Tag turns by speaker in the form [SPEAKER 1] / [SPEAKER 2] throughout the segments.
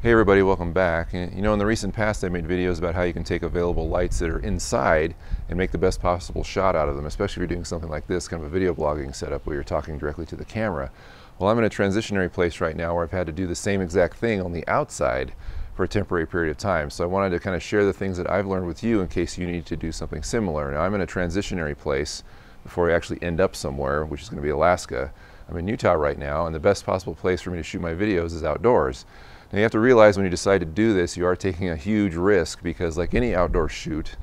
[SPEAKER 1] Hey everybody, welcome back. You know, in the recent past I made videos about how you can take available lights that are inside and make the best possible shot out of them, especially if you're doing something like this, kind of a video blogging setup where you're talking directly to the camera. Well, I'm in a transitionary place right now where I've had to do the same exact thing on the outside for a temporary period of time. So I wanted to kind of share the things that I've learned with you in case you need to do something similar. Now I'm in a transitionary place before I actually end up somewhere, which is going to be Alaska. I'm in Utah right now, and the best possible place for me to shoot my videos is outdoors. Now you have to realize when you decide to do this, you are taking a huge risk because like any outdoor shoot,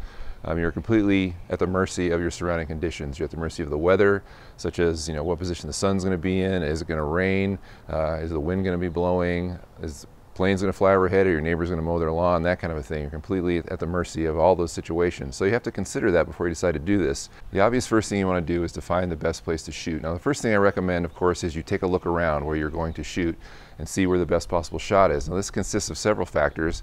[SPEAKER 1] you're completely at the mercy of your surrounding conditions. You're at the mercy of the weather, such as what position the sun's going to be in, is it going to rain, is the wind going to be blowing, is the plane's going to fly overhead, or your neighbor's going to mow their lawn, that kind of a thing. You're completely at the mercy of all those situations. So you have to consider that before you decide to do this. The obvious first thing you want to do is to find the best place to shoot. Now the first thing I recommend, of course, is you take a look around where you're going to shoot and see where the best possible shot is. Now this consists of several factors.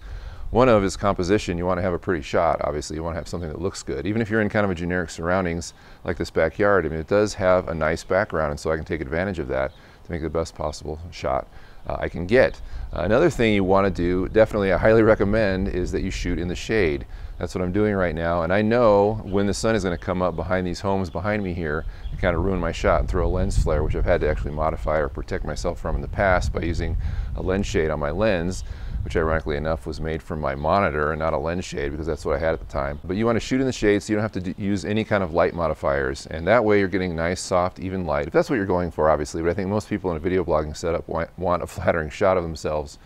[SPEAKER 1] One of is composition. You want to have a pretty shot, obviously. You want to have something that looks good. Even if you're in kind of a generic surroundings like this backyard, I mean, it does have a nice background, and so I can take advantage of that to make the best possible shot I can get. Another thing you want to do, definitely I highly recommend, is that you shoot in the shade. That's what I'm doing right now, and I know when the sun is going to come up behind these homes behind me here and kind of ruin my shot and throw a lens flare, which I've had to actually modify or protect myself from in the past by using a lens shade on my lens, which ironically enough was made from my monitor and not a lens shade because that's what I had at the time. But you want to shoot in the shade so you don't have to use any kind of light modifiers, and that way you're getting nice, soft, even light. If that's what you're going for, obviously, but I think most people in a video blogging setup want a flattering shot of themselves.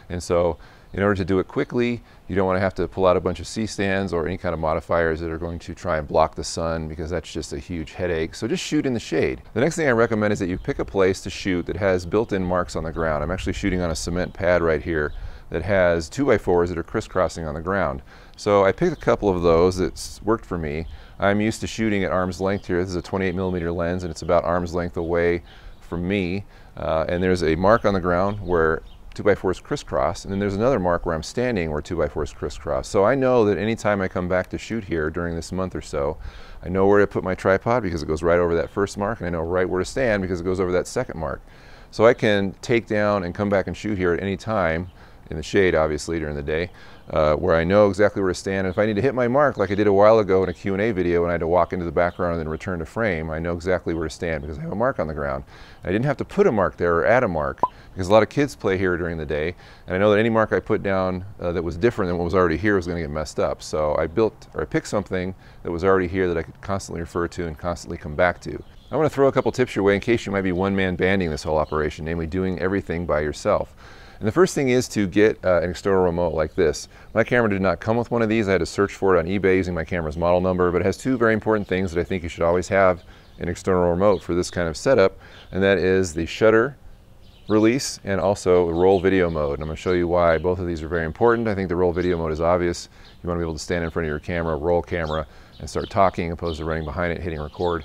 [SPEAKER 1] And so in order to do it quickly, you don't want to have to pull out a bunch of C-stands or any kind of modifiers that are going to try and block the sun, because that's just a huge headache. So just shoot in the shade. The next thing I recommend is that you pick a place to shoot that has built-in marks on the ground. I'm actually shooting on a cement pad right here that has 2x4s that are crisscrossing on the ground. So I picked a couple of those that's worked for me. I'm used to shooting at arm's length here. This is a 28mm lens, and it's about arm's length away from me. And there's a mark on the ground where 2x4s crisscross, and then there's another mark where I'm standing where 2x4s crisscross. So I know that anytime I come back to shoot here during this month or so, I know where to put my tripod because it goes right over that first mark, and I know right where to stand because it goes over that second mark. So I can take down and come back and shoot here at any time, in the shade obviously during the day, where I know exactly where to stand. And if I need to hit my mark like I did a while ago in a Q&A video and I had to walk into the background and then return to frame, I know exactly where to stand because I have a mark on the ground. And I didn't have to put a mark there or add a mark because a lot of kids play here during the day, and I know that any mark I put down that was different than what was already here was going to get messed up. So I picked something that was already here that I could constantly refer to and constantly come back to. I want to throw a couple tips your way in case you might be one-man banding this whole operation, namely doing everything by yourself. And the first thing is to get an external remote like this. My camera did not come with one of these. I had to search for it on eBay using my camera's model number, but it has two very important things that I think you should always have an external remote for this kind of setup, and that is the shutter release and also roll video mode. And I'm going to show you why both of these are very important. I think the roll video mode is obvious. You want to be able to stand in front of your camera, roll camera, and start talking opposed to running behind it, hitting record.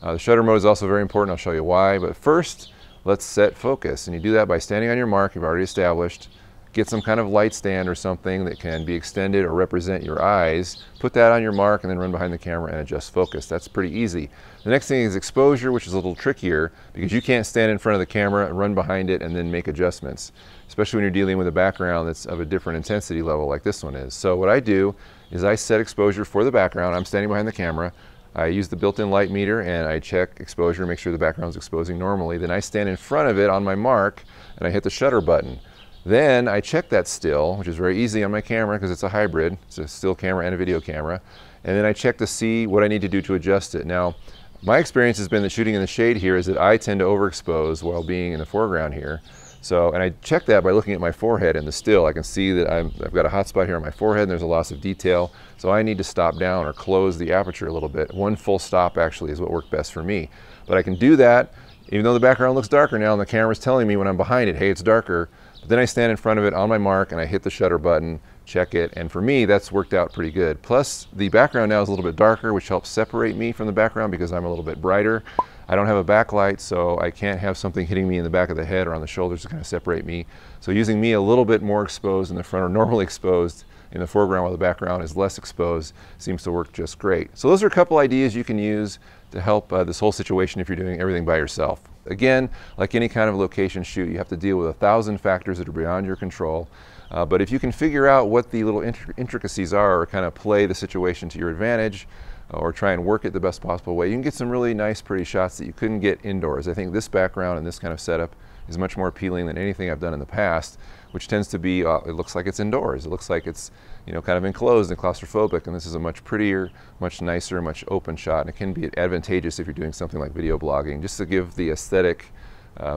[SPEAKER 1] The shutter mode is also very important. I'll show you why, but first, let's set focus, and you do that by standing on your mark you've already established. Get some kind of light stand or something that can be extended or represent your eyes. Put that on your mark and then run behind the camera and adjust focus. That's pretty easy. The next thing is exposure, which is a little trickier because you can't stand in front of the camera and run behind it and then make adjustments, especially when you're dealing with a background that's of a different intensity level like this one is. So what I do is I set exposure for the background. I'm standing behind the camera. I use the built-in light meter and I check exposure, make sure the background is exposing normally. Then I stand in front of it on my mark and I hit the shutter button. Then I check that still, which is very easy on my camera because it's a hybrid. It's a still camera and a video camera. And then I check to see what I need to do to adjust it. Now, my experience has been that shooting in the shade here is that I tend to overexpose while being in the foreground here. So, and I check that by looking at my forehead in the still. I can see that I've got a hot spot here on my forehead and there's a loss of detail. So I need to stop down or close the aperture a little bit. One full stop actually is what worked best for me. But I can do that even though the background looks darker now and the camera's telling me when I'm behind it, hey, it's darker. But then I stand in front of it on my mark and I hit the shutter button, check it, and for me that's worked out pretty good. Plus the background now is a little bit darker, which helps separate me from the background because I'm a little bit brighter. I don't have a backlight, so I can't have something hitting me in the back of the head or on the shoulders to kind of separate me. So using me a little bit more exposed in the front or normally exposed in the foreground while the background is less exposed seems to work just great. So those are a couple ideas you can use to help this whole situation if you're doing everything by yourself. Again, like any kind of location shoot, you have to deal with 1,000 factors that are beyond your control. But if you can figure out what the little intricacies are, or kind of play the situation to your advantage, or try and work it the best possible way, you can get some really nice, pretty shots that you couldn't get indoors. I think this background and this kind of setup is much more appealing than anything I've done in the past, which tends to be, it looks like it's indoors. It looks like it's, you know, kind of enclosed and claustrophobic, and this is a much prettier, much nicer, much open shot, and it can be advantageous if you're doing something like video blogging, just to give the aesthetic,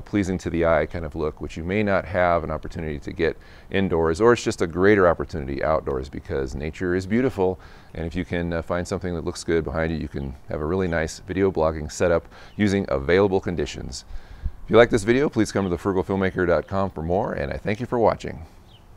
[SPEAKER 1] pleasing to the eye kind of look, which you may not have an opportunity to get indoors, or it's just a greater opportunity outdoors, because nature is beautiful, and if you can find something that looks good behind you, you can have a really nice video blogging setup using available conditions. If you like this video, please come to thefrugalfilmmaker.com for more, and I thank you for watching.